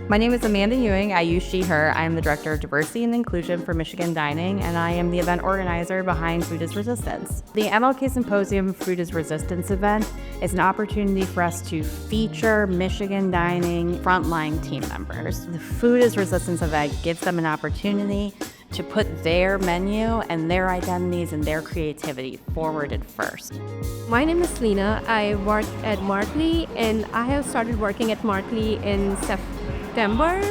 My name is Amanda Ewing. I use she, her. I am the Director of Diversity and Inclusion for Michigan Dining, and I am the event organizer behind Food is Resistance. The MLK Symposium Food is Resistance event is an opportunity for us to feature Michigan Dining frontline team members. The Food is Resistance event gives them an opportunity to put their menu and their identities and their creativity forwarded first. My name is Leena. I work at Markley, and I have started working at Markley in September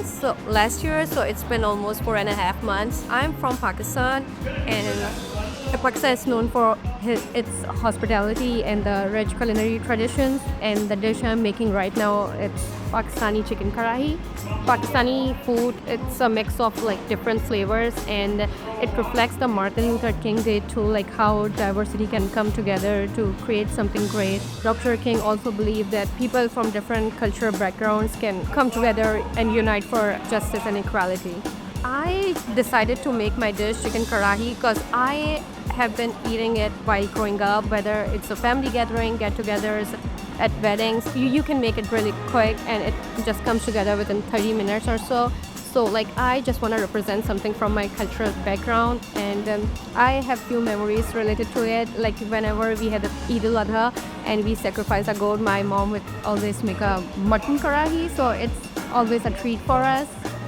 last year, so it's been almost 4.5 months. I'm from Pakistan, and Pakistan is known for its hospitality and the rich culinary traditions. And the dish I'm making right now, it's Pakistani chicken karahi. Pakistani food, it's a mix of different flavors, and it reflects the Martin Luther King Day too, how diversity can come together to create something great. Dr. King also believed that people from different cultural backgrounds can come together and unite for justice and equality. I decided to make my dish chicken karahi because I have been eating it while growing up, whether it's a family gathering, get-togethers, at weddings. You can make it really quick, and it just comes together within 30 minutes or so. So I just want to represent something from my cultural background, and I have few memories related to it. Whenever we had Eid al-Adha and we sacrifice a goat, my mom would always make a mutton karahi, so it's always a treat for us.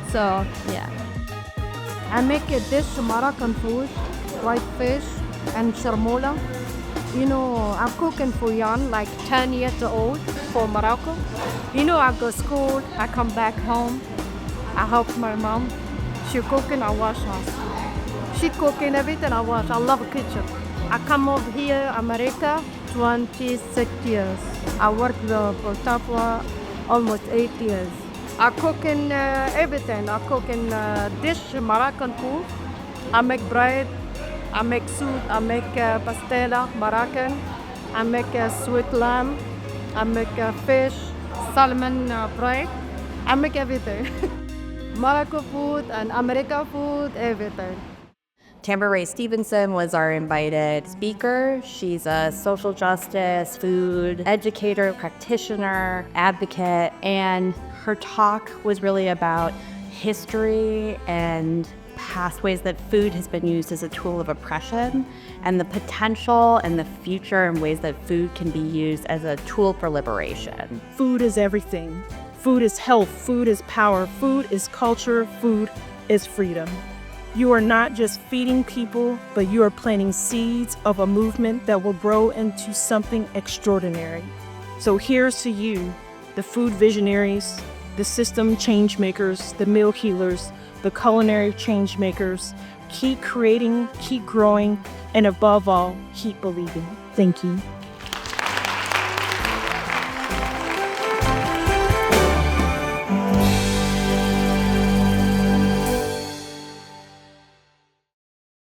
So yeah. I make a dish Moroccan food, white fish and sharmola. I'm cooking for young, 10 years old for Morocco. I go to school, I come back home, I help my mom. She cooking, I wash her. She cooking everything, I wash. I love kitchen. I come over here, America, 26 years. I worked for Tambra almost 8 years. I cooking everything. I cooking dish Moroccan food. I make bread. I make soup, I make pastela, Moroccan, I make sweet lamb, I make fish, salmon bread, I make everything. Morocco food and American food, everything. Tambra Raye Stevenson was our invited speaker. She's a social justice, food educator, practitioner, advocate, and her talk was really about history and past ways that food has been used as a tool of oppression, and the potential and the future and ways that food can be used as a tool for liberation. Food is everything. Food is health. Food is power. Food is culture. Food is freedom. You are not just feeding people, but you are planting seeds of a movement that will grow into something extraordinary. So here's to you, the food visionaries, the system change makers, the meal healers, the culinary change makers. Keep creating, keep growing, and above all, keep believing. Thank you.